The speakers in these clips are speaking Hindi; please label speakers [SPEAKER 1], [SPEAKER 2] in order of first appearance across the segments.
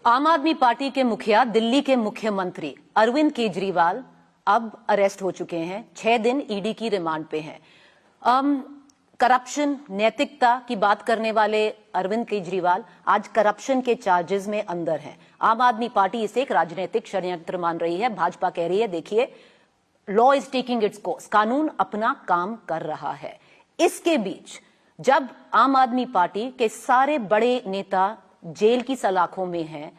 [SPEAKER 1] आम आदमी पार्टी के मुखिया दिल्ली के मुख्यमंत्री अरविंद केजरीवाल अब अरेस्ट हो चुके हैं। 6 दिन ईडी की रिमांड पे हैं। करप्शन, नैतिकता की बात करने वाले अरविंद केजरीवाल आज करप्शन के चार्जेस में अंदर हैं। आम आदमी पार्टी इसे एक राजनीतिक षड्यंत्र मान रही है। भाजपा कह रही है देखिए, law is taking its course, कानून अपना काम कर रहा है। इसके बीच जब आम आदमी पार्टी के सारे बड़े नेता जेल की सलाखों में हैं,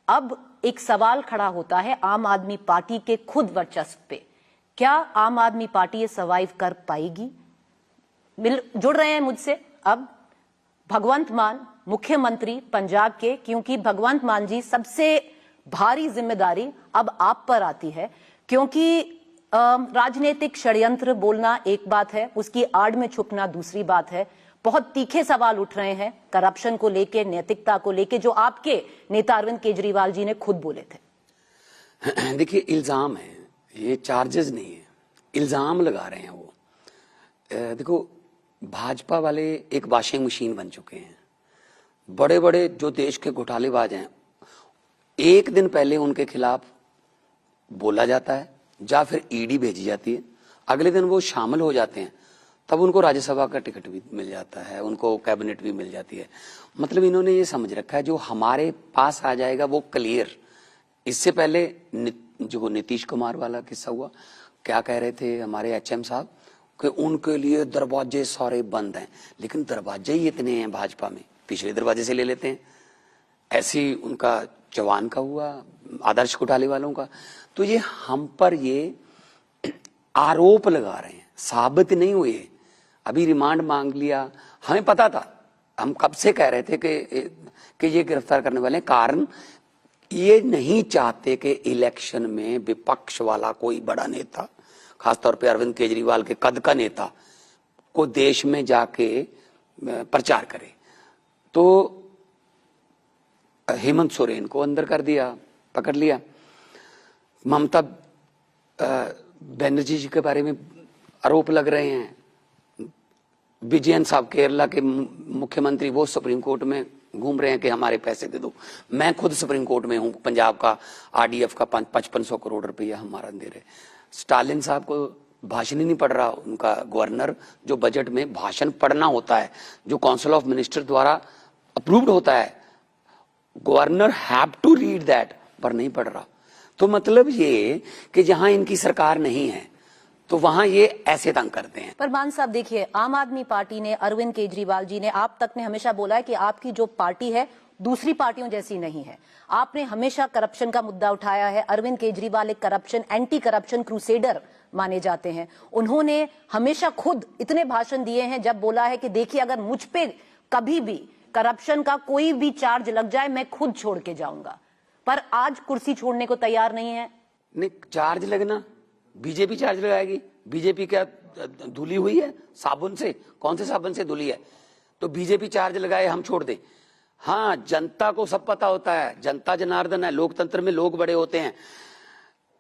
[SPEAKER 1] अब एक सवाल खड़ा होता है आम आदमी पार्टी के खुद वर्चस्व पे। क्या आम आदमी पार्टी ये सर्वाइव कर पाएगी? जुड़ रहे हैं मुझसे अब भगवंत मान, मुख्यमंत्री पंजाब के, क्योंकि भगवंत मान जी, सबसे भारी जिम्मेदारी अब आप पर आती है, क्योंकि राजनीतिक षड्यंत्र बोलना एक बात है, उसकी आड़ में छुपना दूसरी बात है। बहुत तीखे सवाल उठ रहे हैं करप्शन को लेके, नैतिकता को लेके, जो आपके नेता अरविंद केजरीवाल जी ने खुद बोले थे।
[SPEAKER 2] देखिए, इल्जाम है, ये चार्जेस नहीं है, इल्जाम लगा रहे हैं वो। देखो, भाजपा वाले एक वॉशिंग मशीन बन चुके हैं। बड़े बड़े जो देश के घोटालेबाज हैं, एक दिन पहले उनके खिलाफ बोला जाता है या फिर ईडी भेजी जाती है, अगले दिन वो शामिल हो जाते हैं, तब उनको राज्यसभा का टिकट भी मिल जाता है, उनको कैबिनेट भी मिल जाती है। मतलब इन्होंने ये समझ रखा है जो हमारे पास आ जाएगा वो क्लियर। इससे पहले जो नीतीश कुमार वाला किस्सा हुआ, क्या कह रहे थे हमारे एचएम साहब कि उनके लिए दरवाजे सारे बंद हैं, लेकिन दरवाजे ही इतने हैं भाजपा में, पिछले दरवाजे से ले लेते हैं। ऐसी उनका जवान का हुआ, आदर्श घोटाले वालों का। तो ये हम पर ये आरोप लगा रहे हैं, साबित नहीं हुए। अभी रिमांड मांग लिया, हमें पता था, हम कब से कह रहे थे कि ये गिरफ्तार करने वाले हैं। कारण ये नहीं चाहते कि इलेक्शन में विपक्ष वाला कोई बड़ा नेता, खासतौर पे अरविंद केजरीवाल के कद का नेता, को देश में जाके प्रचार करे। तो हेमंत सोरेन को अंदर कर दिया, पकड़ लिया। ममता बनर्जी जी के बारे में आरोप लग रहे हैं। विजयन साहब केरला के मुख्यमंत्री, वो सुप्रीम कोर्ट में घूम रहे हैं कि हमारे पैसे दे दो। मैं खुद सुप्रीम कोर्ट में हूं, पंजाब का आरडीएफ का 5500 करोड़ रुपया हमारा दे रहे। स्टालिन साहब को भाषण ही नहीं पढ़ रहा उनका गवर्नर, जो बजट में भाषण पढ़ना होता है, जो काउंसिल ऑफ मिनिस्टर द्वारा अप्रूव्ड होता है, governor have to read that, पर नहीं पढ़ रहा। तो मतलब ये कि जहां इनकी सरकार नहीं है तो वहां ये ऐसे तंग करते हैं।
[SPEAKER 1] पर मान साहब देखिए, आम आदमी पार्टी ने, अरविंद केजरीवाल जी ने, आप तक ने हमेशा बोला है कि आपकी जो पार्टी है दूसरी पार्टियों जैसी नहीं है। आपने हमेशा करप्शन का मुद्दा उठाया है। अरविंद केजरीवाल एक करप्शन, एंटी करप्शन क्रूसेडर माने जाते हैं। उन्होंने हमेशा खुद इतने भाषण दिए हैं जब बोला है कि देखिए, अगर मुझ पे कभी भी करप्शन का कोई भी चार्ज लग जाए मैं खुद छोड़ के जाऊंगा। पर आज कुर्सी छोड़ने को तैयार नहीं है।
[SPEAKER 2] नहीं, चार्ज लगना, बीजेपी चार्ज लगाएगी। बीजेपी क्या धुली हुई है साबुन से? कौन से साबुन से धुली है? तो बीजेपी चार्ज लगाए, हम छोड़ दें? हाँ, जनता को सब पता होता है, जनता जनार्दन है, लोकतंत्र में लोग बड़े होते हैं।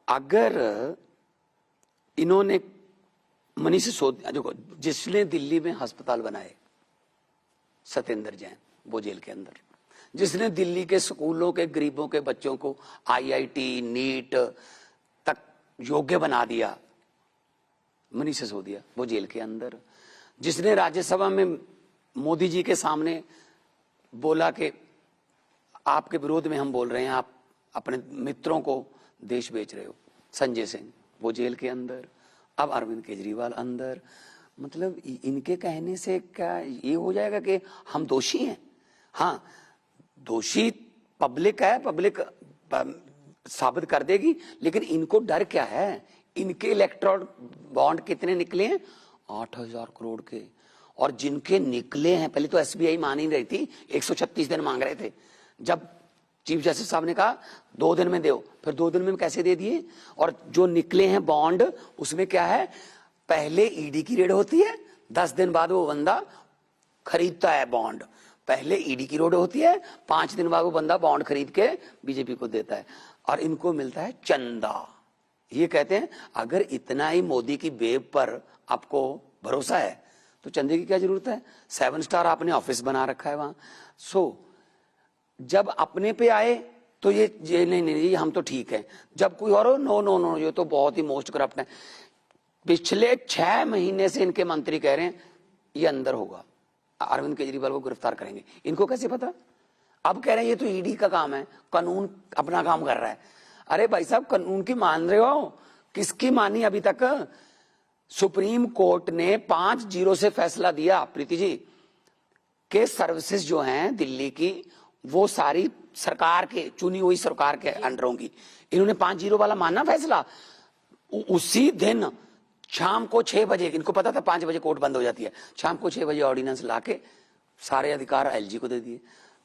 [SPEAKER 2] अगर इन्होंने मनीष सिसोदिया, जिसने दिल्ली में अस्पताल बनाए, सत्येंद्र जैन, वो जेल के अंदर, जिसने दिल्ली के स्कूलों के गरीबों के बच्चों को आईआईटी, नीट तक योग्य बना दिया, मनीष सिसोदिया, वो जेल के अंदर। जिसने राज्यसभा में मोदी जी के सामने बोला कि आपके विरोध में हम बोल रहे हैं, आप अपने मित्रों को देश बेच रहे हो, संजय सिंह, वो जेल के अंदर। अब अरविंद केजरीवाल अंदर। मतलब इनके कहने से क्या ये हो जाएगा कि हम दोषी हैं? हाँ, दोषी पब्लिक है, पब्लिक साबित कर देगी, लेकिन इनको डर क्या है? इनके इलेक्ट्रॉल बॉन्ड कितने निकले हैं? 8000 करोड़ के। और जिनके निकले हैं, पहले तो एसबीआई मान ही रही थी, 136 दिन मांग रहे थे। जब चीफ जस्टिस साहब ने कहा 2 दिन में दो, फिर 2 दिन में कैसे दे दिए? और जो निकले हैं बॉन्ड, उसमें क्या है? पहले ईडी की रेड होती है, 10 दिन बाद वो बंदा खरीदता है बॉन्ड। पहले ईडी की रेड होती है, 5 दिन बाद वो बंदा बॉन्ड खरीद के बीजेपी को देता है, और इनको मिलता है चंदा। ये कहते हैं अगर इतना ही मोदी की वेब पर आपको भरोसा है तो चंदे की क्या जरूरत है? 7 स्टार आपने ऑफिस बना रखा है वहां। जब अपने पे आए तो ये नहीं, हम तो ठीक है। जब कोई और नो नो नो, ये तो बहुत ही मोस्ट करप्ट है। पिछले 6 महीने से इनके मंत्री कह रहे हैं ये अंदर होगा, अरविंद केजरीवाल को गिरफ्तार करेंगे। इनको कैसे पता? अब कह रहे हैं ये तो ईडी का काम है, कानून अपना काम कर रहा है। अरे भाई साहब, कानून की मान रहे हो? किसकी मानी अभी तक? सुप्रीम कोर्ट ने 5-0 से फैसला दिया प्रीति जी के सर्विसेज जो हैं दिल्ली की, वो सारी सरकार के, चुनी हुई सरकार के अंडर होंगी। इन्होंने 5-0 वाला माना फैसला। उसी दिन शाम को 6 बजे, इनको पता था 5 बजे कोर्ट बंद हो जाती है, शाम को 6 बजे ऑर्डिनेंस लाके सारे अधिकार एलजी को दे दिए।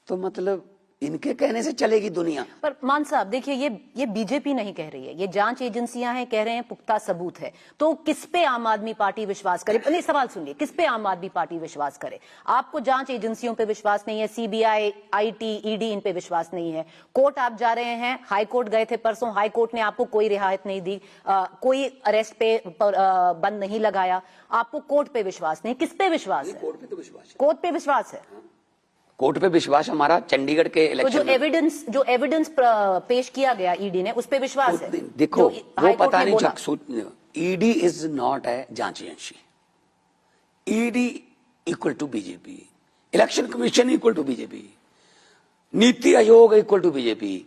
[SPEAKER 2] तो मतलब इनके कहने से चलेगी दुनिया।
[SPEAKER 1] पर मान साहब देखिए, ये बीजेपी नहीं कह रही है, ये जांच एजेंसियां हैं, कह रहे हैं पुख्ता सबूत है। तो किस पे आम आदमी पार्टी विश्वास करे? नहीं, सवाल सुनिए, किस पे आम आदमी पार्टी विश्वास करे? आपको जांच एजेंसियों पे विश्वास नहीं है, सीबीआई, आईटी, ईडी, इन पे विश्वास नहीं है। कोर्ट आप जा रहे हैं, हाई कोर्ट गए थे परसों, हाई कोर्ट ने आपको कोई रियायत नहीं दी, कोई अरेस्ट पे बंद नहीं लगाया, आपको कोर्ट पे विश्वास नहीं। किस पे विश्वास है?
[SPEAKER 2] कोर्ट पे तो विश्वास है।
[SPEAKER 1] कोर्ट पे विश्वास है।
[SPEAKER 2] कोर्ट पे विश्वास हमारा चंडीगढ़ के इलेक्शन
[SPEAKER 1] तो जो एविडेंस पेश किया गया ईडी ने, उस पे विश्वास है।
[SPEAKER 2] देखो, वो पता नहीं, ईडी इज नॉट ए जांच agency. ED equal to BJP, election commission equal to BJP, NITI Aayog equal to BJP,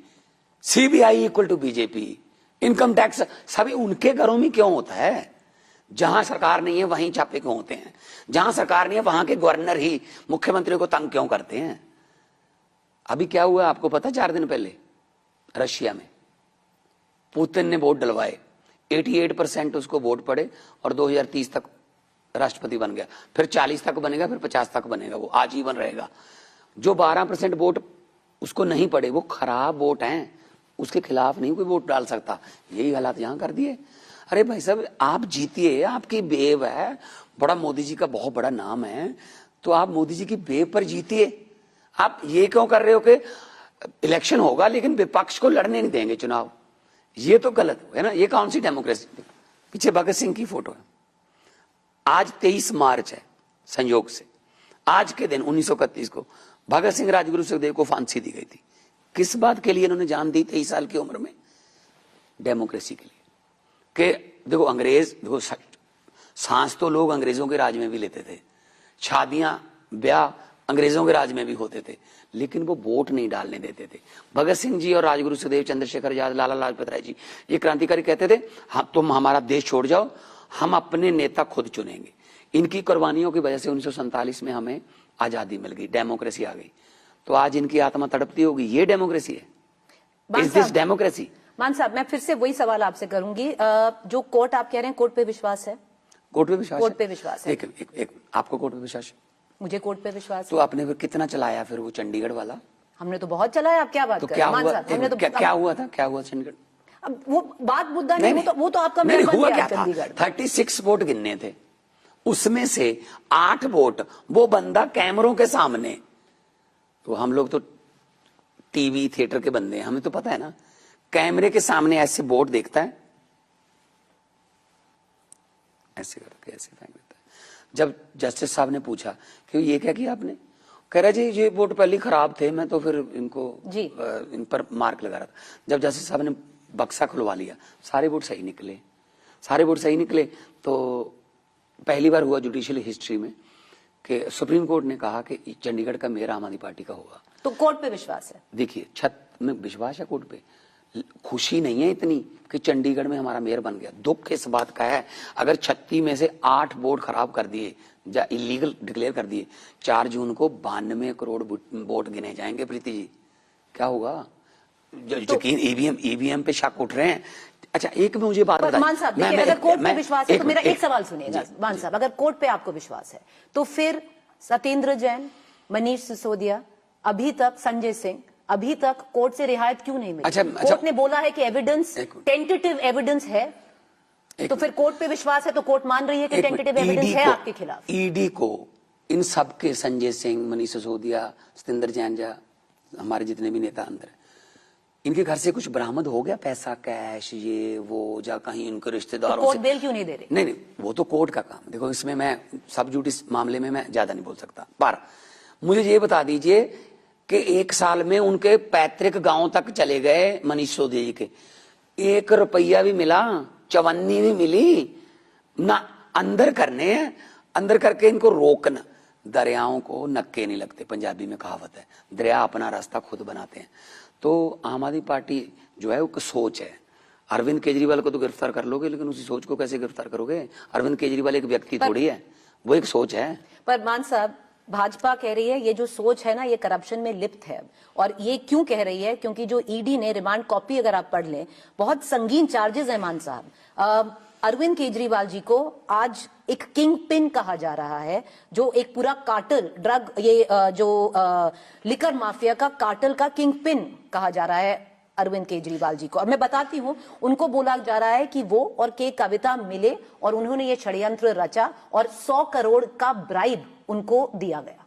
[SPEAKER 2] CBI equal to BJP, income tax सभी उनके घरों में क्यों होता है? जहां सरकार नहीं है वहीं छापे क्यों होते हैं? जहां सरकार नहीं है वहां के गवर्नर ही मुख्यमंत्री को तंग क्यों करते हैं? अभी क्या हुआ आपको पता? 4 दिन पहले रशिया में पुतिन ने वोट डलवाए, 88% उसको वोट पड़े और 2030 तक राष्ट्रपति बन गया। फिर 40 तक बनेगा, फिर 50 तक बनेगा, वो आजीवन रहेगा। जो 12% वोट उसको नहीं पड़े, वो खराब वोट हैं, उसके खिलाफ नहीं कोई वोट डाल सकता। यही हालात यहां कर दिए। अरे भाई साहब, आप जीतिए, आपकी बेव है, बड़ा मोदी जी का बहुत बड़ा नाम है, तो आप मोदी जी की बेव पर जीतिए। आप ये क्यों कर रहे हो कि इलेक्शन होगा लेकिन विपक्ष को लड़ने नहीं देंगे चुनाव? ये तो गलत है ना। ये कौन सी डेमोक्रेसी? पीछे भगत सिंह की फोटो है। आज 23 मार्च है, संयोग से आज के दिन 1931 को भगत सिंह राजगुरु सुखदेव को फांसी दी गई थी। किस बात के लिए इन्होंने जान दी 23 साल की उम्र में? डेमोक्रेसी के लिए। कि देखो, अंग्रेज, देखो सांस तो लोग अंग्रेजों के राज में भी लेते थे, शादियां ब्याह अंग्रेजों के राज में भी होते थे, लेकिन वो वोट नहीं डालने देते थे। भगत सिंह जी और राजगुरु सुखदेव, चंद्रशेखर आजाद, लाला लाजपत राय जी, ये क्रांतिकारी कहते थे हाँ तुम हमारा देश छोड़ जाओ, हम अपने नेता खुद चुनेंगे। इनकी कुर्बानियों की वजह से 1947 में हमें आजादी मिल गई, डेमोक्रेसी आ गई। तो आज इनकी आत्मा तड़पती होगी, ये डेमोक्रेसी है? Is this democracy?
[SPEAKER 1] मान साहब, मैं फिर से वही सवाल आपसे करूंगी, जो कोर्ट आप कह रहे हैं, कोर्ट पे विश्वास है?
[SPEAKER 2] कोर्ट पे विश्वास?
[SPEAKER 1] कोर्ट पे विश्वास है।
[SPEAKER 2] एक आपको कोर्ट पे विश्वास है?
[SPEAKER 1] मुझे कोर्ट पे विश्वास
[SPEAKER 2] तो
[SPEAKER 1] है।
[SPEAKER 2] आपने फिर कितना चलाया फिर वो चंडीगढ़ वाला?
[SPEAKER 1] हमने तो बहुत चलाया। आप क्या बात कर रहे हैं?
[SPEAKER 2] हमने तो क्या हुआ था? क्या हुआ चंडीगढ़?
[SPEAKER 1] अब वो बात मुद्दा नहीं, वो तो आपका मेयर बन गया चंडीगढ़।
[SPEAKER 2] 36 वोट गिनने थे, उसमें से 8 वोट वो बंदा कैमरों के सामने। तो हम लोग तो टीवी थिएटर के बंदे हैं, हमें तो पता है ना, कैमरे के सामने ऐसे वोट देखता है, ऐसे करके ऐसे फेंक देता है। जब जस्टिस साहब ने पूछा कि ये क्या किया आपने, कह रहा जी ये वोट पहले खराब थे, मैं तो फिर इनको इन पर मार्क लगा रहा था। जब जस्टिस साहब ने बक्सा खुलवा लिया, सारे वोट सही निकले, सारे वोट सही निकले। तो पहली बार हुआ जुडिशियल हिस्ट्री में कि सुप्रीम कोर्ट ने कहा कि चंडीगढ़ का मेयर आम आदमी पार्टी का होगा।
[SPEAKER 1] तो कोर्ट पे विश्वास है?
[SPEAKER 2] देखिए, छत में विश्वास है कोर्ट पे। खुशी नहीं है इतनी कि चंडीगढ़ में हमारा मेयर बन गया, दुख इस बात का है अगर 36 में से 8 वोट खराब कर दिए, इलीगल डिक्लेयर कर दिए, 4 जून को 92 करोड़ वोट गिने जाएंगे। प्रीति जी, क्या होगा? यकीन ईवीएम पे शक उठ रहे हैं। अच्छा, एक में मुझे बात बताइए,
[SPEAKER 1] मान साहब देखिए, अगर कोर्ट पे विश्वास है तो मेरा एक सवाल सुनिएगा। मान साहब, अगर कोर्ट पे आपको विश्वास है तो फिर सत्येंद्र जैन, मनीष सिसोदिया, अभी तक संजय सिंह, अभी तक कोर्ट से रियायत क्यों नहीं मिली? कोर्ट ने बोला है कि एविडेंस, टेंटेटिव एविडेंस है, तो फिर कोर्ट पे विश्वास है तो कोर्ट मान रही है कि टेंटेटिव एविडेंस है आपके खिलाफ।
[SPEAKER 2] ईडी को इन सब के, संजय सिंह, मनीष सिसोदिया, सत्येंद्र जैन, हमारे जितने भी नेता अंदर, इनके घर से कुछ बरामद हो गया, पैसा, कैश, ये वो, जा कहीं इनके रिश्तेदारों
[SPEAKER 1] तो कोर्ट बेल क्यों नहीं दे रही?
[SPEAKER 2] नहीं, वो तो कोर्ट का काम। देखो, इसमें मैं सब जुडिस मामले में मैं ज्यादा नहीं बोल सकता, पर मुझे ये बता दीजिए कि एक साल में उनके पैतृक गांव तक चले गए मनीष सिसोदिया जी के, 1 रुपया भी मिला, चवन्नी भी मिली ना, अंदर करने हैं, अंदर करके इनको रोकना। दरियाओं को नक्के नहीं लगते, पंजाबी में कहावत है, दरिया अपना रास्ता खुद बनाते हैं। तो आम आदमी पार्टी जो है वो सोच है। अरविंद केजरीवाल को तो गिरफ्तार कर लोगे, लेकिन उसी सोच को कैसे गिरफ्तार करोगे? अरविंद केजरीवाल एक व्यक्ति थोड़ी है, वो एक सोच है।
[SPEAKER 1] पर मान साहब, भाजपा कह रही है ये जो सोच है ना, ये करप्शन में लिप्त है। और ये क्यों कह रही है? क्योंकि जो ईडी ने रिमांड कॉपी अगर आप पढ़ लें, बहुत संगीन चार्जेस है मान साहब। अरविंद केजरीवाल जी को आज एक किंग पिन कहा जा रहा है, जो एक पूरा कार्टल ड्रग, ये लिकर माफिया का कार्टल का किंग पिन कहा जा रहा है अरविंद केजरीवाल जी को। और मैं बताती हूं, उनको बोला जा रहा है कि वो और के कविता मिले और उन्होंने ये षड्यंत्र रचा और 100 करोड़ का ब्राइब उनको दिया गया।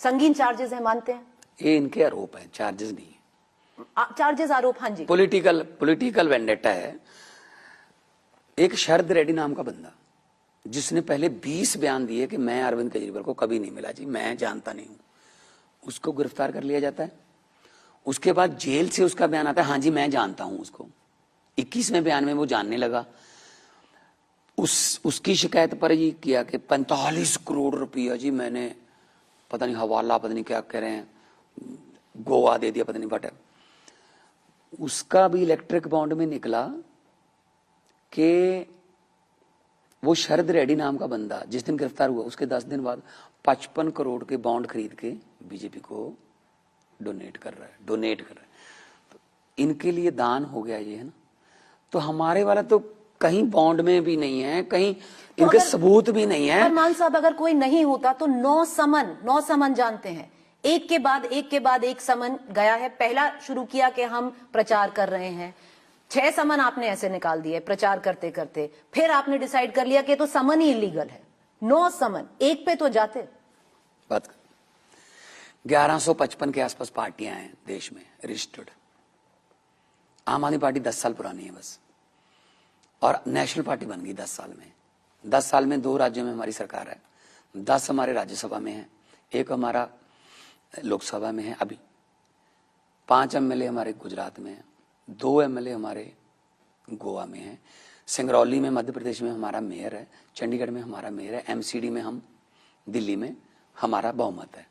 [SPEAKER 1] संगीन चार्जेस है, मानते हैं?
[SPEAKER 2] ये इनके आरोप है, चार्जेस नहीं है।
[SPEAKER 1] चार्जेस, आरोप, हाँ जी।
[SPEAKER 2] पॉलिटिकल वेंडेटा है। एक शरद रेड्डी नाम का बंदा, जिसने पहले 20 बयान दिए कि मैं अरविंद केजरीवाल को कभी नहीं मिला जी, मैं जानता नहीं हूं, उसको गिरफ्तार कर लिया जाता है। उसके बाद जेल से उसका बयान आता है, हाँ जी मैं जानता हूं उसको। 21वें बयान में वो जानने लगा। उसकी शिकायत पर ये किया कि 45 करोड़ रुपया जी मैंने, पता नहीं हवाला, पता नहीं क्या कह रहे हैं, गोवा दे दिया, पता नहीं बट। उसका भी इलेक्ट्रिक बॉन्ड में निकला कि वो शरद रेड्डी नाम का बंदा जिस दिन गिरफ्तार हुआ, उसके 10 दिन बाद 55 करोड़ के बॉन्ड खरीद के बीजेपी को डोनेट कर रहा है। तो इनके लिए दान हो गया ये, है ना। तो हमारे वाला तो कहीं बॉन्ड में भी नहीं है, कहीं
[SPEAKER 1] तो
[SPEAKER 2] इनके सबूत भी नहीं है।
[SPEAKER 1] मान साहब, अगर कोई नहीं होता तो 9 समन जानते हैं, एक के बाद एक समन गया है। पहला शुरू किया कि हम प्रचार कर रहे हैं, 6 समन आपने ऐसे निकाल दिए प्रचार करते करते, फिर आपने डिसाइड कर लिया कि तो समन ही इलीगल है। 9 समन एक पे तो जाते।
[SPEAKER 2] बात 1155 के आसपास पार्टियां हैं देश में रजिस्टर्ड। आम आदमी पार्टी 10 साल पुरानी है बस, और नेशनल पार्टी बन गई 10 साल में। 10 साल में 2 राज्यों में हमारी सरकार है, 10 हमारे राज्यसभा में है, 1 हमारा लोकसभा में है अभी, 5 एमएलए हमारे गुजरात में है, 2 एमएलए हमारे गोवा में है, सिंगरौली में मध्य प्रदेश में हमारा मेयर है, चंडीगढ़ में हमारा मेयर है, एमसीडी में हम, दिल्ली में हमारा बहुमत है।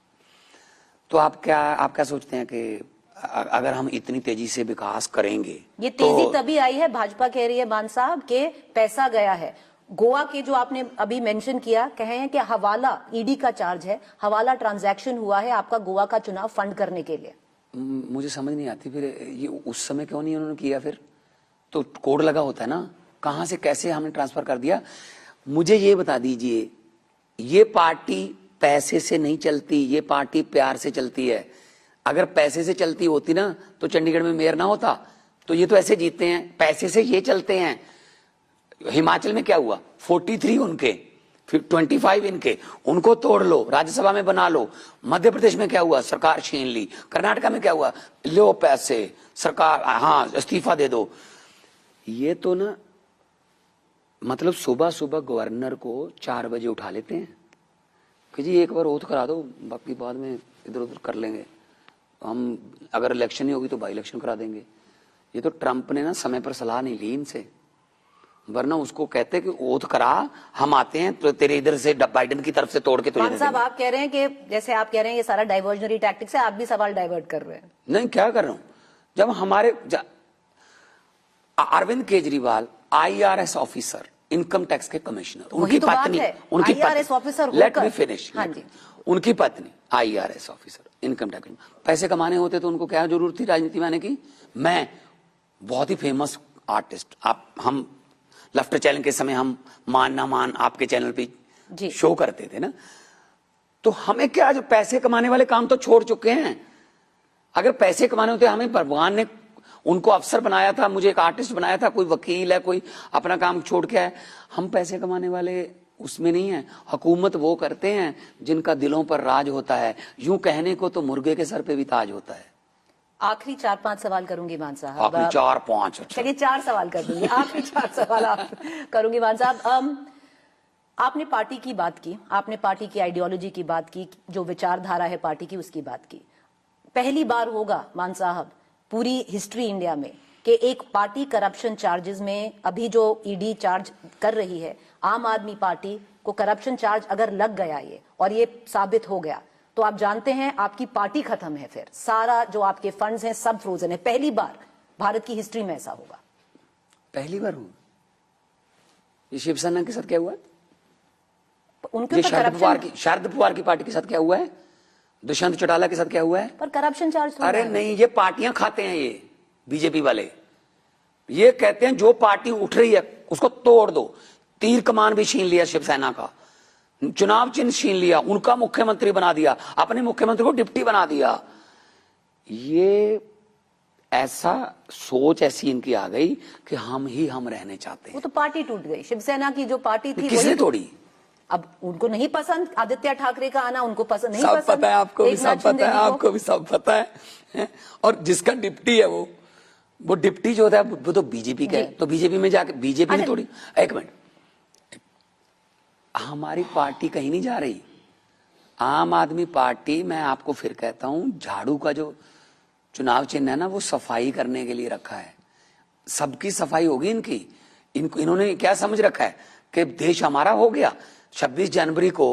[SPEAKER 2] तो आप क्या सोचते हैं कि अगर हम इतनी तेजी से विकास करेंगे?
[SPEAKER 1] ये तेजी तभी आई है, भाजपा कह रही है मान साहब के पैसा गया है। गोवा के जो आपने अभी मेंशन किया, कहे हैं कि हवाला, ईडी का चार्ज है, हवाला ट्रांजैक्शन हुआ है आपका गोवा का चुनाव फंड करने के लिए।
[SPEAKER 2] मुझे समझ नहीं आती फिर ये उस समय क्यों नहीं उन्होंने किया? फिर तो कोड लगा होता है ना, कहां से कैसे हमने ट्रांसफर कर दिया? मुझे ये बता दीजिए, ये पार्टी पैसे से नहीं चलती, ये पार्टी प्यार से चलती है। अगर पैसे से चलती होती ना तो चंडीगढ़ में मेयर ना होता। तो ये तो ऐसे जीतते हैं, पैसे से ये चलते हैं। हिमाचल में क्या हुआ? 43 उनके, फिर 25 इनके, उनको तोड़ लो, राज्यसभा में बना लो। मध्य प्रदेश में क्या हुआ? सरकार छीन ली। कर्नाटका में क्या हुआ? लो पैसे, सरकार, हाँ इस्तीफा दे दो। ये तो ना मतलब सुबह सुबह गवर्नर को 4 बजे उठा लेते हैं कि जी एक बार ओथ करा दो, बाकी बाद में इधर उधर कर लेंगे हम, अगर इलेक्शन ही होगी तो बाई इलेक्शन करा देंगे। ये तो ट्रंप ने ना समय पर सलाह नहीं ली इनसे, वरना उसको कहते कि ओथ करा, हम आते हैं तो तेरे इधर से बाइडेन की तरफ से तोड़ के
[SPEAKER 1] तुझे साहब आप कह रहे हैं कि जैसे आप कह रहे हैं ये सारा डाइवर्जनरी टैक्टिक्स है, आप भी सवाल डाइवर्ट कर रहे हैं।
[SPEAKER 2] नहीं, क्या कर रहा हूं? जब हमारे Arvind Kejriwal IRS officer, income tax के कमिश्नर, उनकी पत्नी,
[SPEAKER 1] IRS officer,
[SPEAKER 2] let me finish,
[SPEAKER 1] हाँ जी,
[SPEAKER 2] उनकी पत्नी IRS ऑफिसर, इनकम टैक्स। पैसे कमाने होते तो उनको क्या जरूरत थी राजनीति में आने की? मैं बहुत ही फेमस आर्टिस्ट, हम लफ्टर चैनल के समय हम मान ना मान आपके चैनल पे शो करते थे ना, तो हमें क्या, जो पैसे कमाने वाले काम तो छोड़ चुके हैं। अगर पैसे कमाने होते, हमें भगवान ने उनको अफसर बनाया था, मुझे एक आर्टिस्ट बनाया था, कोई वकील है, कोई अपना काम छोड़ के आए। हम पैसे कमाने वाले उसमें नहीं है। हुकूमत वो करते हैं जिनका दिलों पर राज होता है। यूं कहने को तो मुर्गे के सर पे भी ताज होता है।
[SPEAKER 1] आखिरी 4-5 सवाल करूंगी मान साहब।
[SPEAKER 2] आखिरी 4-5?
[SPEAKER 1] चलिए 4 सवाल कर दूंगी, आखिरी 4 सवाल आप करूंगी मान साहब। आपने पार्टी की बात की, आपने पार्टी की आइडियोलॉजी की बात की, जो विचारधारा है पार्टी की उसकी बात की। पहली बार होगा मान साहब पूरी हिस्ट्री इंडिया में कि एक पार्टी करप्शन चार्जेस में, अभी जो ईडी चार्ज कर रही है आम आदमी पार्टी को, करप्शन चार्ज अगर लग गया ये और ये साबित हो गया तो आप जानते हैं आपकी पार्टी खत्म है, फिर सारा जो आपके फंड्स हैं सब फ्रोजन है। पहली बार भारत की हिस्ट्री में ऐसा होगा,
[SPEAKER 2] पहली बार हुआ। ये शिवसेना के साथ क्या हुआ?
[SPEAKER 1] उनके
[SPEAKER 2] ये
[SPEAKER 1] ऊपर
[SPEAKER 2] शरद पवार की पार्टी के साथ क्या हुआ है? दुष्यंत चौटाला के साथ क्या हुआ है?
[SPEAKER 1] पर करप्शन चार्ज तो
[SPEAKER 2] अरे नहीं, ये पार्टियां खाते हैं, ये बीजेपी वाले ये कहते हैं जो पार्टी उठ रही है उसको तोड़ दो। तीर कमान भी छीन लिया शिवसेना का, चुनाव चिन्ह छीन लिया, उनका मुख्यमंत्री बना दिया, अपने मुख्यमंत्री को डिप्टी बना दिया। ये ऐसा सोच ऐसी इनकी आ गई कि हम रहने चाहते हैं।
[SPEAKER 1] वो तो पार्टी टूट गई, शिवसेना की जो पार्टी थी
[SPEAKER 2] किसने तोड़ी?
[SPEAKER 1] अब उनको नहीं पसंद आदित्य ठाकरे का आना, उनको पसंद नहीं,
[SPEAKER 2] सब
[SPEAKER 1] पसंद
[SPEAKER 2] पता है आपको भी, सब पता है आपको भी, सब पता है। और जिसका डिप्टी है वो डिप्टी जो होता है वो तो बीजेपी का है, तो बीजेपी में जाके बीजेपी ने तोड़ी। एक मिनट, हमारी पार्टी कहीं नहीं जा रही। आम आदमी पार्टी, मैं आपको फिर कहता हूं, झाड़ू का जो चुनाव चिन्ह है ना वो सफाई करने के लिए रखा है। सबकी सफाई होगी इनकी। इन्होंने क्या समझ रखा है कि देश हमारा हो गया। 26 जनवरी को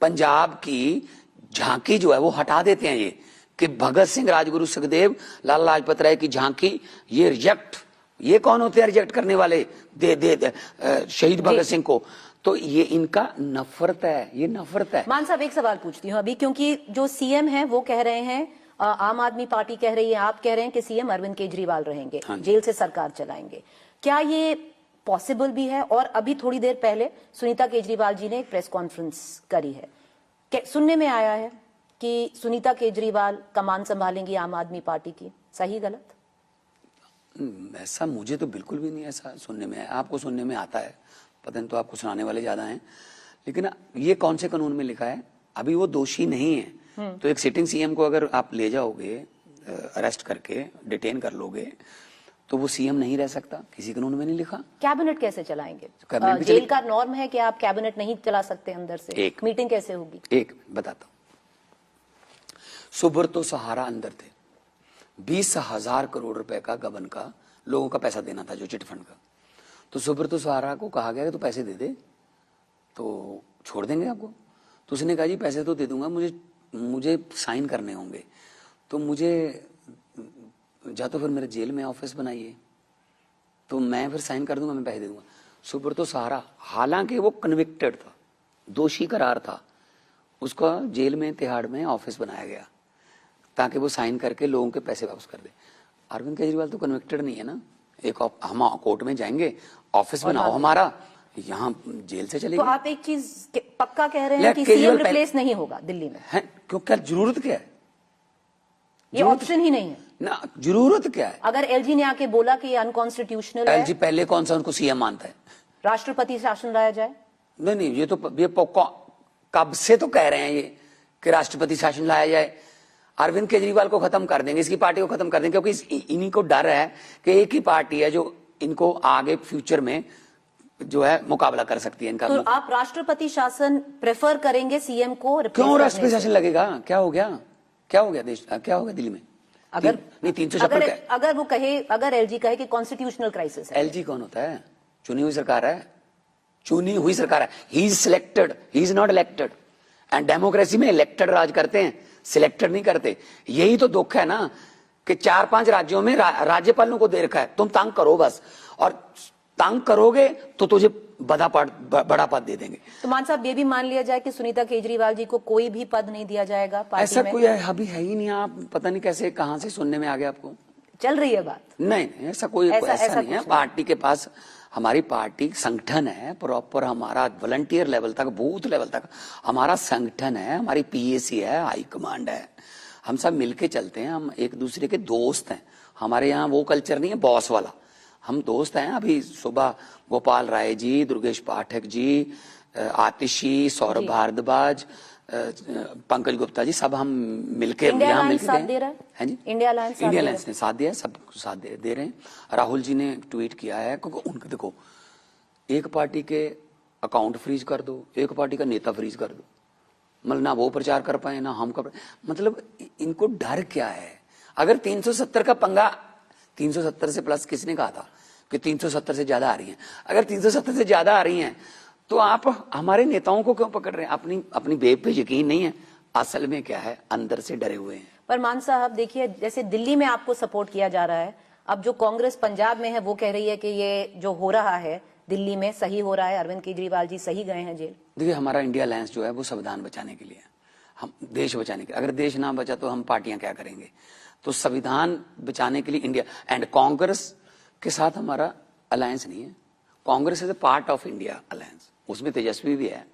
[SPEAKER 2] पंजाब की झांकी जो है वो हटा देते हैं, ये कि भगत सिंह, राजगुरु सुखदेव, लाला लाजपत राय की झांकी, ये रिजेक्ट, ये कौन होते हैं रिजेक्ट करने वाले? दे शहीद भगत सिंह को। तो ये इनका नफरत है, ये नफरत है।
[SPEAKER 1] मान साहब एक सवाल पूछती हूँ अभी, क्योंकि जो सीएम है वो कह रहे हैं, आम आदमी पार्टी कह रही है, आप कह रहे हैं कि सीएम अरविंद केजरीवाल रहेंगे, जेल से सरकार चलाएंगे, क्या ये पॉसिबल भी है? और अभी थोड़ी देर पहले सुनीता केजरीवाल जी ने एक प्रेस कॉन्फ्रेंस करी है, सुनने में आया है कि सुनीता केजरीवाल कमान संभालेंगी आम आदमी पार्टी की, सही गलत?
[SPEAKER 2] ऐसा मुझे तो बिल्कुल भी नहीं ऐसा सुनने में है। आपको सुनने में आता है, पता नहीं, तो आपको सुनाने वाले ज्यादा हैं। लेकिन ये कौन से कानून में लिखा है? अभी वो दोषी नहीं है, तो एक सिटिंग सीएम को अगर आप ले जाओगे अरेस्ट करके, डिटेन कर लोगे, तो वो सीएम नहीं रह सकता। किसी कानून में नहीं लिखा।
[SPEAKER 1] कैबिनेट कैसे चलाएंगे? जेल का नॉर्म है कि आप कैबिनेट नहीं चला सकते अंदर से। एक मीटिंग कैसे होगी?
[SPEAKER 2] एक बताता हूं। सुब्रतो सहारा अंदर थे, 20,000 करोड़ रुपए का गबन का लोगों का पैसा देना था, जो चिटफंड का। तो सुब्रतो सहारा को कहा गया कि तो पैसे दे दे तो छोड़ देंगे आपको। तो उसने कहा जी पैसे तो दे दूंगा, मुझे साइन करने होंगे, तो मुझे जा तो फिर मेरे जेल में ऑफिस बनाइए, तो मैं फिर साइन कर दूंगा, मैं पैसे दे दूंगा। सुब्रतो सहारा, हालांकि वो कन्विक्टेड था, दोषी करार था, उसका जेल में तिहाड़ में ऑफिस बनाया गया ताकि वो साइन करके लोगों के पैसे वापस कर दे। अरविंद केजरीवाल तो कन्विक्टेड नहीं है ना। एक हम कोर्ट में जाएंगे, ऑफिस बनाओ हमारा, यहाँ जेल से चलेगी।
[SPEAKER 1] तो आप एक चीज पक्का कह रहे हैं कि सीएम रिप्लेस नहीं होगा दिल्ली में?
[SPEAKER 2] है क्यों? क्या जरूरत क्या है?
[SPEAKER 1] ये ऑप्शन ही नहीं है
[SPEAKER 2] ना, जरूरत क्या है?
[SPEAKER 1] अगर एलजी ने आके बोला कि ये अनकॉन्स्टिट्यूशनल है,
[SPEAKER 2] एलजी पहले कौन सा उनको सीएम मानता है?
[SPEAKER 1] राष्ट्रपति शासन लाया जाए?
[SPEAKER 2] नहीं, ये तो कब से तो कह रहे हैं ये कि राष्ट्रपति शासन लाया जाए। अरविंद केजरीवाल को खत्म कर देंगे, इसकी पार्टी को खत्म कर देंगे, क्योंकि इन्हीं को डर है कि एक ही पार्टी है जो इनको आगे फ्यूचर में जो है मुकाबला कर सकती है इनका।
[SPEAKER 1] तो आप राष्ट्रपति शासन प्रेफर करेंगे सीएम को?
[SPEAKER 2] क्यों राष्ट्रपति शासन लगेगा? क्या हो गया? क्या हो गया देश, क्या हो गया दिल्ली में?
[SPEAKER 1] अगर
[SPEAKER 2] नहीं 356
[SPEAKER 1] अगर वो कहे, अगर एलजी कहे कि कॉन्स्टिट्यूशनल क्राइसिस है।
[SPEAKER 2] एलजी कौन होता है? चुनी हुई सरकार है, चुनी हुई सरकार है। He is selected, he is not elected. And democracy में इलेक्टेड राज करते हैं, सिलेक्टेड नहीं करते। यही तो दुख है ना कि 4-5 राज्यों में राज्यपालों को दे रखा है, तुम तंग करो बस, और तंग करोगे तो तुझे बड़ा पद दे देंगे।
[SPEAKER 1] तो मान साहब ये भी मान लिया जाए कि सुनीता केजरीवाल जी को कोई भी पद नहीं दिया जाएगा पार्टी
[SPEAKER 2] ऐसा
[SPEAKER 1] में?
[SPEAKER 2] कोई अभी है ही नहीं। आप पता नहीं कैसे, कहां से सुनने में आ गया आपको?
[SPEAKER 1] चल रही है बात? नहीं,
[SPEAKER 2] ऐसा कोई ऐसा नहीं है। पार्टी के पास, हमारी पार्टी संगठन है प्रॉपर, हमारा वॉलंटियर लेवल तक, बूथ लेवल तक हमारा संगठन है, हमारी पीएसी है, हाई कमांड है, हम सब मिलके चलते हैं, हम एक दूसरे के दोस्त हैं। हमारे यहाँ वो कल्चर नहीं है बॉस वाला, हम दोस्त हैं। अभी सुबह गोपाल राय जी, दुर्गेश पाठक जी, आतिशी, सौरभ भारद्वाज, पंकज गुप्ता जी, सब हम मिलके
[SPEAKER 1] यहाँ मिलके
[SPEAKER 2] हैं जी।
[SPEAKER 1] इंडिया अलायंस
[SPEAKER 2] ने साथ दिया, सब साथ दे रहे हैं। राहुल जी ने ट्वीट किया है, क्योंकि उनके देखो, एक पार्टी के अकाउंट फ्रीज कर दो, एक पार्टी का नेता फ्रीज कर दो, मतलब ना वो प्रचार कर पाए ना हम कर, मतलब इनको डर क्या है? अगर 370 का पंगा, 370 से प्लस किसने कहा था कि 370 से ज्यादा आ रही हैं? अगर 370 से ज्यादा आ रही हैं तो आप हमारे नेताओं को क्यों पकड़ रहे हैं? अपनी बेब पे यकीन नहीं है? असल में क्या है, अंदर से डरे हुए हैं।
[SPEAKER 1] पर मान साहब देखिए, जैसे दिल्ली में आपको सपोर्ट किया जा रहा है, अब जो कांग्रेस पंजाब में है वो कह रही है कि ये जो हो रहा है दिल्ली में सही हो रहा है, अरविंद केजरीवाल जी सही गए हैं जेल।
[SPEAKER 2] देखिए, हमारा इंडिया अलायंस जो है वो संविधान बचाने के लिए है, हम देश बचाने के लिए। अगर देश ना बचा तो हम पार्टियां क्या करेंगे? तो संविधान बचाने के लिए इंडिया, एंड कांग्रेस के साथ हमारा अलायंस नहीं है। Congress is a part of India alliance. उसमें तेजस्वी भी है,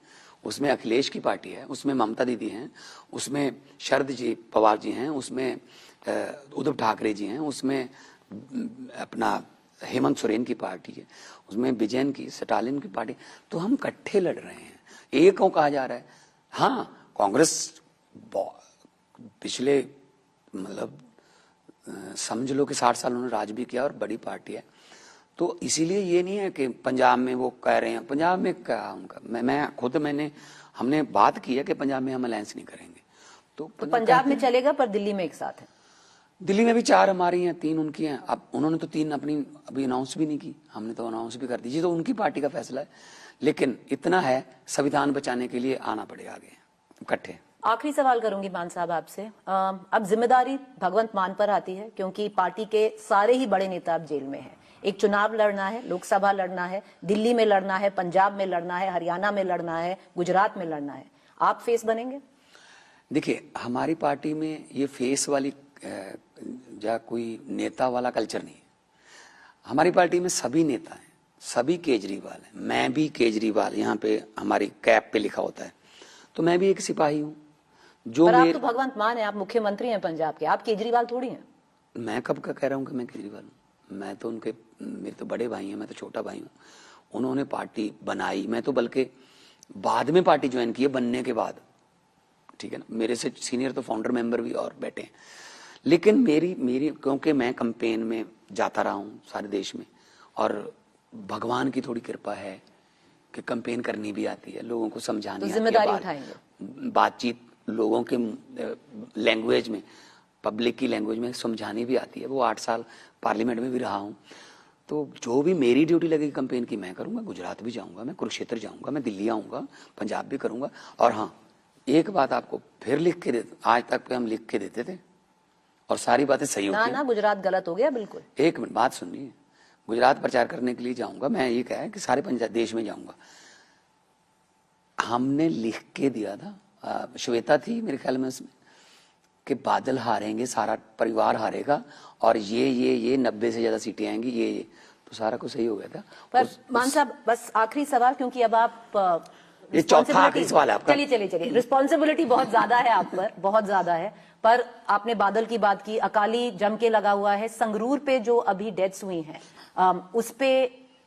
[SPEAKER 2] उसमें अखिलेश की पार्टी है, उसमें ममता दीदी हैं, उसमें शरद जी पवार जी हैं, उसमें उद्धव ठाकरे जी हैं, उसमें अपना हेमंत सोरेन की पार्टी है, उसमें विजयन की, स्टालिन की पार्टी। तो हम इकट्ठे लड़ रहे हैं, एक को कहा जा रहा है। हाँ, कांग्रेस पिछले मतलब समझ लो कि 60 साल उन्होंने राज भी किया और बड़ी पार्टी है। तो इसीलिए ये नहीं है कि पंजाब में वो कह रहे हैं, पंजाब में क्या उनका, मैं खुद हमने बात की है कि पंजाब में हम अलायंस नहीं करेंगे। तो
[SPEAKER 1] पंजाब में चलेगा पर दिल्ली में एक साथ है।
[SPEAKER 2] दिल्ली में भी 4 हमारी हैं, 3 उनकी हैं। अब उन्होंने तो 3 अपनी अभी अनाउंस भी नहीं की, हमने तो अनाउंस भी कर दी। तो उनकी पार्टी का फैसला है, लेकिन इतना है संविधान बचाने के लिए आना पड़ेगा आगे इकट्ठे।
[SPEAKER 1] आखिरी सवाल करूंगी मान साहब आपसे, अब जिम्मेदारी भगवंत मान पर आती है क्योंकि पार्टी के सारे ही बड़े नेता अब जेल में हैं। एक चुनाव लड़ना है, लोकसभा लड़ना है, दिल्ली में लड़ना है, पंजाब में लड़ना है, हरियाणा में लड़ना है, गुजरात में लड़ना है। आप फेस बनेंगे?
[SPEAKER 2] देखिए, हमारी पार्टी में ये फेस वाली या कोई नेता वाला कल्चर नहीं है। हमारी पार्टी में सभी नेता हैं, सभी केजरीवाल हैं, मैं भी केजरीवाल, यहाँ पे हमारी कैप पे लिखा होता है। तो मैं भी एक सिपाही हूँ। जो
[SPEAKER 1] पर आप तो भगवंत मान है, आप मुख्यमंत्री हैं पंजाब के, आप केजरीवाल थोड़ी हैं।
[SPEAKER 2] मैं कब का कह रहा हूँ कि मैं केजरीवाल हूँ? मैं तो उनके, मेरे तो बड़े भाई हैं, मैं तो छोटा भाई हूँ। उन्होंने पार्टी बनाई, मैं तो बल्कि बाद में पार्टी ज्वाइन की है, बनने के बाद, ठीक है ना। मेरे से सीनियर तो फाउंडर मेंबर भी और बैठे हैं। लेकिन मेरी क्योंकि मैं कैंपेन में जाता रहा हूँ सारे देश में, और भगवान की थोड़ी कृपा है कि कैंपेन करनी भी आती है, लोगों को समझानी,
[SPEAKER 1] तो जिम्मेदारी उठाएंगे,
[SPEAKER 2] बातचीत लोगों के लैंग्वेज में, पब्लिक की लैंग्वेज में समझानी भी आती है। वो 8 साल पार्लियामेंट में भी रहा हूँ। तो जो भी मेरी ड्यूटी लगेगी कैंपेन की मैं करूंगा। गुजरात भी जाऊंगा, मैं कुरुक्षेत्र जाऊंगा, मैं दिल्ली आऊंगा, पंजाब भी करूंगा। और हाँ, एक बात आपको फिर लिख के देते, आज तक पे हम लिख के देते थे और सारी बातें सही होती हैं।
[SPEAKER 1] ना गुजरात गलत हो गया बिल्कुल।
[SPEAKER 2] एक मिनट बात सुनिए, गुजरात प्रचार करने के लिए जाऊंगा, मैं ये कहा है कि सारे पंजाब देश में जाऊंगा। हमने लिख के दिया था, श्वेता थी मेरे ख्याल में उसमें, कि बादल हारेंगे, सारा परिवार हारेगा और ये 90 से ज्यादा सीटें आएंगी, ये तो सारा कुछ सही हो गया था।
[SPEAKER 1] पर मान साहब बस आखिरी सवाल, क्योंकि अब आप
[SPEAKER 2] ये चौथा आखिरी सवाल है आपका।
[SPEAKER 1] चलिए रिस्पॉन्सिबिलिटी बहुत ज्यादा है आप पर, बहुत ज्यादा है। पर आपने बादल की बात की, अकाली जम के लगा हुआ है, संगरूर पे जो अभी डेथ्स हुई हैं उस पे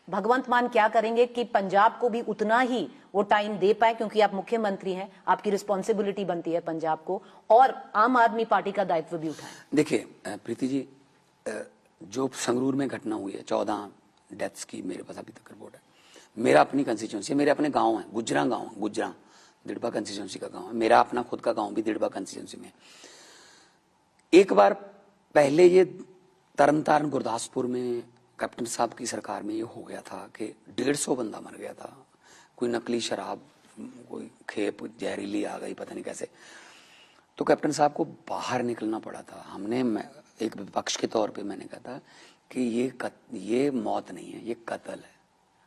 [SPEAKER 1] भगवंत मान क्या करेंगे कि पंजाब को भी उतना ही वो टाइम दे पाए, क्योंकि आप मुख्यमंत्री हैं, आपकी रिस्पॉन्सिबिलिटी बनती है पंजाब को, और आम आदमी पार्टी का दायित्व भी उठाएं।
[SPEAKER 2] देखिए प्रीति जी, जो संगरूर में घटना हुई है, 14 डेथ्स की मेरे पास अभी तक रिपोर्ट है। मेरा अपनी कंस्टिट्यूंसी, मेरे अपने गांव है, गुजरा गांव है, गुजरा दिड़बा कंस्टिट्यूंसी का गांव है। मेरा अपना खुद का गांव भी दिड़बा कंस्टिट्यूंसी में। एक बार पहले ये तरनतारन गुरदासपुर में कैप्टन साहब की सरकार में ये हो गया था कि 150 बंदा मर गया था। कोई नकली शराब, कोई खेप जहरीली आ गई, पता नहीं कैसे। तो कैप्टन साहब को बाहर निकलना पड़ा था। हमने एक विपक्ष के तौर पे मैंने कहा था कि ये मौत नहीं है, ये कत्ल है।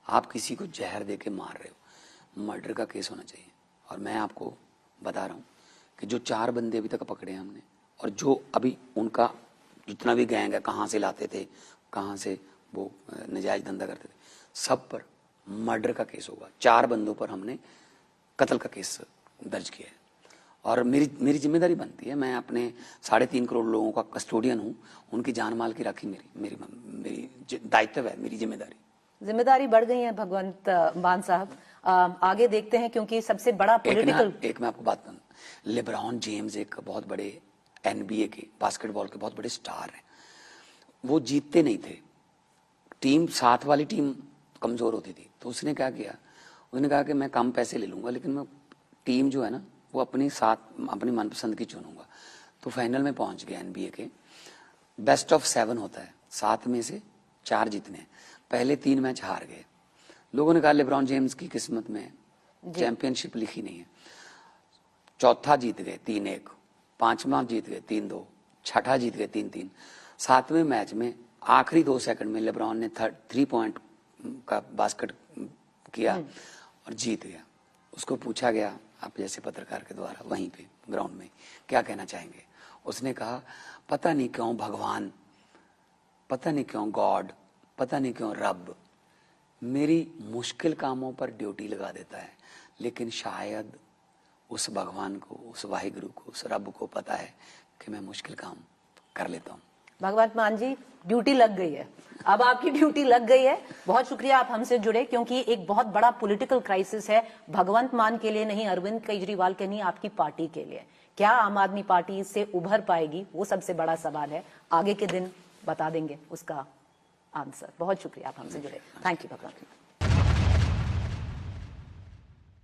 [SPEAKER 2] आप किसी को जहर दे के मार रहे हो, मर्डर का केस होना चाहिए। और मैं आपको बता रहा हूँ कि जो 4 बंदे अभी तक पकड़े हैं हमने, और जो अभी उनका जितना भी गैंग है, कहाँ से लाते थे, कहाँ से वो नजायज धंधा करते थे, सब पर मर्डर का केस होगा। 4 बंदों पर हमने कत्ल का केस दर्ज किया है। और मेरी जिम्मेदारी बनती है, मैं अपने 3.5 करोड़ लोगों का कस्टोडियन हूँ, उनकी जान माल की राखी मेरी दायित्व है, मेरी जिम्मेदारी
[SPEAKER 1] बढ़ गई है भगवंत मान साहब। आगे देखते हैं, क्योंकि सबसे बड़ा पॉलिटिकल
[SPEAKER 2] एक मैं आपको बात करूँ, लेब्रॉन जेम्स एक बहुत बड़े NBA के बास्केटबॉल के बहुत बड़े स्टार हैं। वो जीतते नहीं थे, टीम साथ वाली टीम कमजोर होती थी, तो उसने क्या किया, उसने कहा कि मैं कम पैसे ले लूंगा लेकिन मैं टीम जो है ना वो अपनी मनपसंद की चुनूंगा। तो फाइनल में पहुंच गया एनबीए के। बेस्ट ऑफ 7 होता है, 7 में से 4 जीतने। पहले 3 मैच हार गए। लोगों ने कहा लेब्रॉन जेम्स की किस्मत में चैंपियनशिप लिखी नहीं है। चौथा जीत गए 3-1, 5वां जीत गए 3-2, छठा जीत गए 3-3। 7वें मैच में आखिरी 2 सेकंड में लेब्रॉन ने 3 पॉइंट का बास्केट किया और जीत गया। उसको पूछा गया आप जैसे पत्रकार के द्वारा वहीं पे ग्राउंड में, क्या कहना चाहेंगे? उसने कहा पता नहीं क्यों भगवान, पता नहीं क्यों गॉड, पता नहीं क्यों रब मेरी मुश्किल कामों पर ड्यूटी लगा देता है, लेकिन शायद उस भगवान को, उस वाहिगुरु को, उस रब को पता है कि मैं मुश्किल काम कर लेता हूँ।
[SPEAKER 1] भगवंत मान जी, ड्यूटी लग गई है, अब आपकी ड्यूटी लग गई है। बहुत शुक्रिया आप हमसे जुड़े, क्योंकि एक बहुत बड़ा पॉलिटिकल क्राइसिस है भगवंत मान के लिए नहीं, अरविंद केजरीवाल के नहीं, आपकी पार्टी के लिए। क्या आम आदमी पार्टी इससे उभर पाएगी, वो सबसे बड़ा सवाल है। आगे के दिन बता देंगे उसका आंसर। बहुत शुक्रिया आप हमसे जुड़े। Thank you Bhagwant.